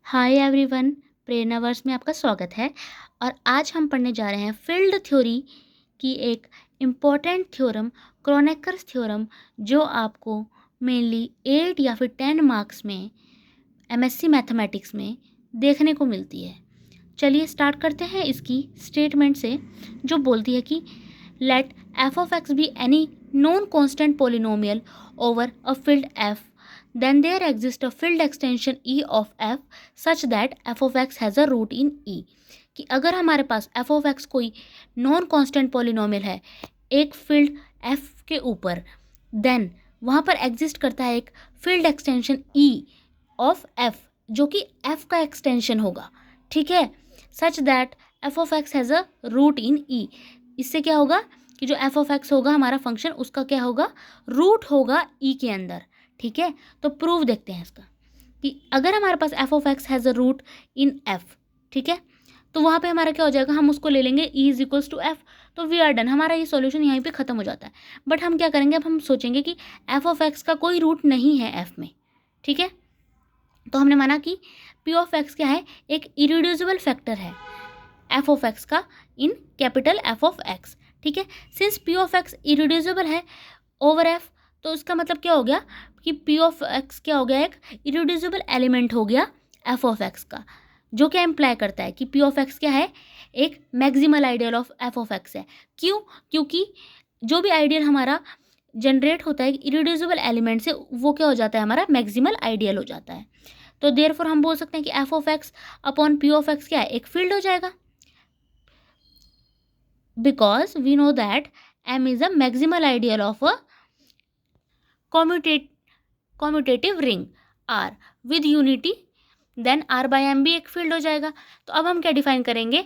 Hi everyone, प्रेरणावर्स में आपका स्वागत है। और आज हम पढ़ने जा रहे हैं फील्ड थ्योरी की एक इम्पॉर्टेंट थ्योरम, क्रोनेकर्स थ्योरम, जो आपको मेनली 8 या फिर 10 मार्क्स में एमएससी मैथमेटिक्स में देखने को मिलती है। चलिए स्टार्ट करते हैं इसकी स्टेटमेंट से, जो बोलती है कि let F of x be any non constant polynomial over a field F, then there exists a field extension E of f such that f of x has a root in E। कि अगर हमारे पास f of x कोई non constant polynomial है एक field f के ऊपर, then वहाँ पर एग्जिस्ट करता है एक field extension E of f, जो कि f का एक्सटेंशन होगा। ठीक है, such that f of x has a root in E। इससे क्या होगा कि जो f of x होगा हमारा फंक्शन, उसका क्या होगा, रूट होगा E के अंदर। ठीक है, तो प्रूफ देखते हैं इसका कि अगर हमारे पास f of x has a root in f, ठीक है, तो वहाँ पे हमारा क्या हो जाएगा, हम उसको ले लेंगे e is equals to F. तो वी आर डन, हमारा ये सॉल्यूशन यहीं पे ख़त्म हो जाता है। बट हम क्या करेंगे, अब हम सोचेंगे कि f ऑफ एक्स का कोई रूट नहीं है f में। ठीक है, तो हमने माना कि p ऑफ एक्स क्या है, एक इरिड्यूसिबल फैक्टर है f ऑफ एक्स का in capital f of x. ठीक है, since p of x irreducible है ओवर f, तो इसका मतलब क्या हो गया कि p ऑफ एक्स क्या हो गया, एक इरिड्यूसिबल एलिमेंट हो गया f ऑफ एक्स का, जो क्या इम्प्लाई करता है कि p ऑफ एक्स क्या है, एक maximal ideal of f of x है। क्यों? क्योंकि जो भी आइडियल हमारा जनरेट होता है इरिड्यूसिबल एलिमेंट से, वो क्या हो जाता है, हमारा मैक्सिमल आइडियल हो जाता है। तो देयरफॉर हम बोल सकते हैं कि f of x upon p of x क्या है, एक फील्ड हो जाएगा, because we know that m is a maximal ideal of a commutative ring R with unity, then R by M भी एक फील्ड हो जाएगा। तो अब हम क्या डिफाइन करेंगे,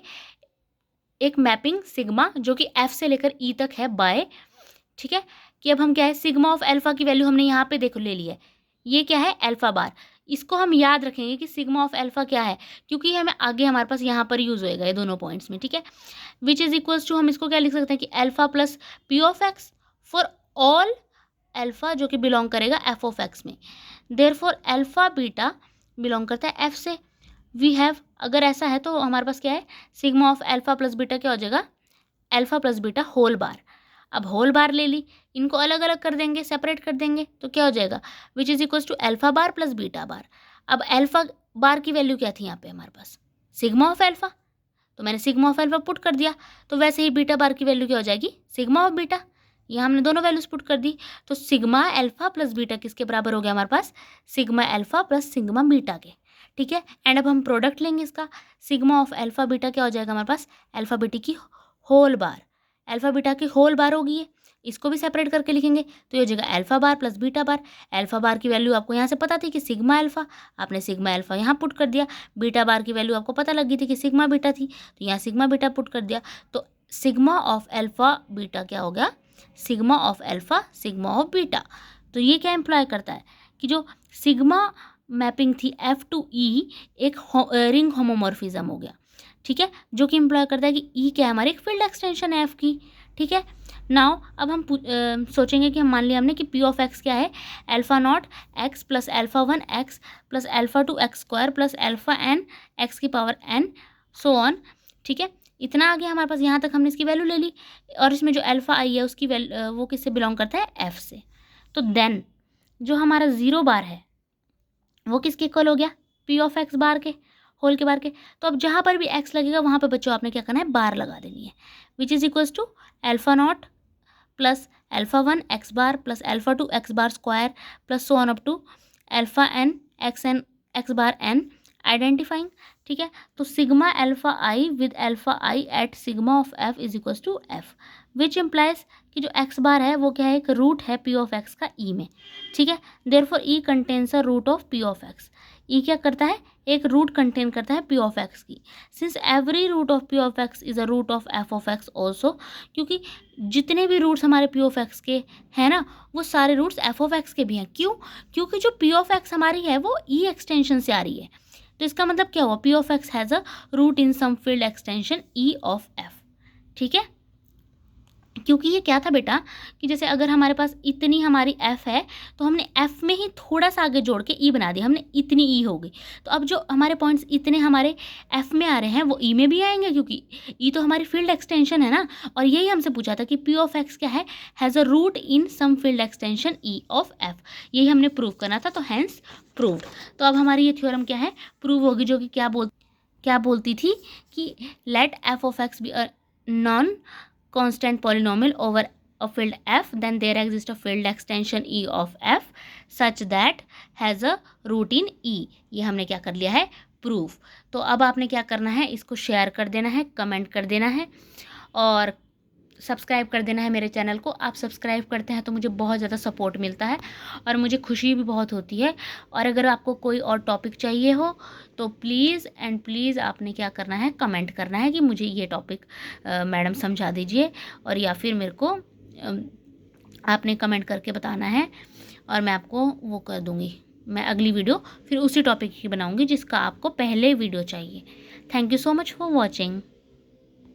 एक मैपिंग सिग्मा जो कि F से लेकर E तक है बाय, ठीक है, कि अब हम क्या है, सिग्मा ऑफ अल्फा की वैल्यू हमने यहाँ पे देखो ले ली है, ये क्या है, अल्फा बार। इसको हम याद रखेंगे कि सिग्मा ऑफ अल्फा क्या है, क्योंकि हमें आगे हमारे पास यहाँ पर यूज होएगा ये दोनों पॉइंट्स में। ठीक है, विच इज इक्वल्स टू, हम इसको क्या लिख सकते हैं कि alpha plus P of x for all alpha जो कि बिलोंग करेगा एफ ऑफ एक्स में। देयरफॉर अल्फा बीटा बिलोंग करता है एफ से। वी हैव, अगर ऐसा है तो हमारे पास क्या है, sigma of alpha plus beta क्या हो जाएगा, alpha plus beta whole bar. अब होल बार ले ली, इनको अलग अलग कर देंगे, सेपरेट कर देंगे, तो क्या हो जाएगा, which is equals to alpha bar plus beta bar. अब अल्फा बार की वैल्यू क्या थी यहाँ पे हमारे पास, सिग्मा ऑफ अल्फा, तो मैंने सिग्मा ऑफ अल्फा पुट कर दिया। तो वैसे ही बीटा बार की वैल्यू क्या हो जाएगी, सिग्मा ऑफ बीटा। यहाँ हमने दोनों वैल्यूज पुट कर दी, तो सिग्मा अल्फा प्लस बीटा किसके बराबर हो गया हमारे पास, sigma alpha plus sigma beta के। ठीक है, एंड अब हम प्रोडक्ट लेंगे इसका, सिग्मा ऑफ अल्फा बीटा क्या हो जाएगा हमारे पास, अल्फा बीटा की होल बार, अल्फा बीटा की होल बार होगी ये, इसको भी सेपरेट करके लिखेंगे, तो ये हो जाएगा अल्फा बार प्लस बीटा बार। अल्फा बार की वैल्यू आपको यहाँ से पता थी कि सिग्मा अल्फा, आपने सिग्मा अल्फा यहाँ पुट कर दिया। बीटा बार की वैल्यू आपको पता लगी थी कि सिग्मा बीटा थी, तो यहाँ सिग्मा बीटा पुट कर दिया। तो सिग्मा ऑफ अल्फा बीटा क्या हो गया, sigma of alpha sigma of beta. तो ये क्या इम्प्लाई करता है कि जो सिग्मा मैपिंग थी एफ टू ई, एक रिंग होमोमॉर्फिज्म हो गया। ठीक है, जो कि इम्प्लाई करता है कि ई क्या है, हमारी एक फील्ड एक्सटेंशन है एफ की। ठीक है, नाउ अब हम सोचेंगे कि हम मान लिया हमने कि पी ऑफ एक्स क्या है, alpha not x plus alpha one x plus alpha two x square plus alpha n x की पावर एन सो ऑन। ठीक है, इतना आ गया हमारे पास, यहाँ तक हमने इसकी वैल्यू ले ली, और इसमें जो अल्फा आई है उसकी वो किससे बिलोंग करता है, एफ से। तो देन जो हमारा ज़ीरो बार है वो किसके इक्वल हो गया, पी ऑफ एक्स बार के, होल के बार के। तो अब जहाँ पर भी एक्स लगेगा वहाँ पर बच्चों आपने क्या करना है, बार लगा देनी है, which is equals to alpha not plus alpha one x bar plus alpha two x bar square plus so on up to alpha n x bar n identifying. ठीक है, तो sigma alpha i with alpha i at sigma of f is equals to f, which implies कि जो x बार है वो क्या है, एक रूट है पी ऑफ एक्स का ई में। ठीक है, therefore E contains a root of p of x. E क्या करता है, एक रूट कंटेन करता है पी ऑफ एक्स की, since every root of p of x is a root of f of x also, क्योंकि जितने भी रूट्स हमारे पी ऑफ एक्स के हैं ना, वो सारे रूट्स एफ ऑफ एक्स के भी हैं। क्यों? क्योंकि जो पी ऑफ एक्स हमारी है वो ई एक्सटेंशन से आ रही है। तो इसका मतलब क्या हुआ, p of x has a root in some field extension e of f. ठीक है, क्योंकि ये क्या था बेटा कि जैसे अगर हमारे पास इतनी हमारी एफ़ है तो हमने एफ़ में ही थोड़ा सा आगे जोड़ के ई बना दिया, हमने इतनी ई हो गई। तो अब जो हमारे पॉइंट्स इतने हमारे एफ़ में आ रहे हैं वो ई में भी आएंगे, क्योंकि ई तो हमारी फील्ड एक्सटेंशन है ना। और यही हमसे पूछा था कि पी ऑफ एक्स क्या है, has a root in some field extension e of f. यही हमने प्रूव करना था, तो हैंस प्रूव्ड। तो अब हमारी ये थ्योरम क्या है, प्रूव होगी, जो कि क्या बोलती थी कि let F of x be a non constant polynomial over a field f, then there exists a field extension e of f such that has a root in e। ये हमने क्या कर लिया है, प्रूफ। तो अब आपने क्या करना है, इसको शेयर कर देना है, कमेंट कर देना है और सब्सक्राइब कर देना है मेरे चैनल को। आप सब्सक्राइब करते हैं तो मुझे बहुत ज़्यादा सपोर्ट मिलता है और मुझे खुशी भी बहुत होती है। और अगर आपको कोई और टॉपिक चाहिए हो तो प्लीज़ एंड प्लीज़ आपने क्या करना है, कमेंट करना है कि मुझे ये टॉपिक मैडम समझा दीजिए, और या फिर मेरे को आपने कमेंट करके बताना है और मैं आपको वो कर दूँगी। मैं अगली वीडियो फिर उसी टॉपिक की बनाऊँगी जिसका आपको पहले वीडियो चाहिए। Thank you so much for watching.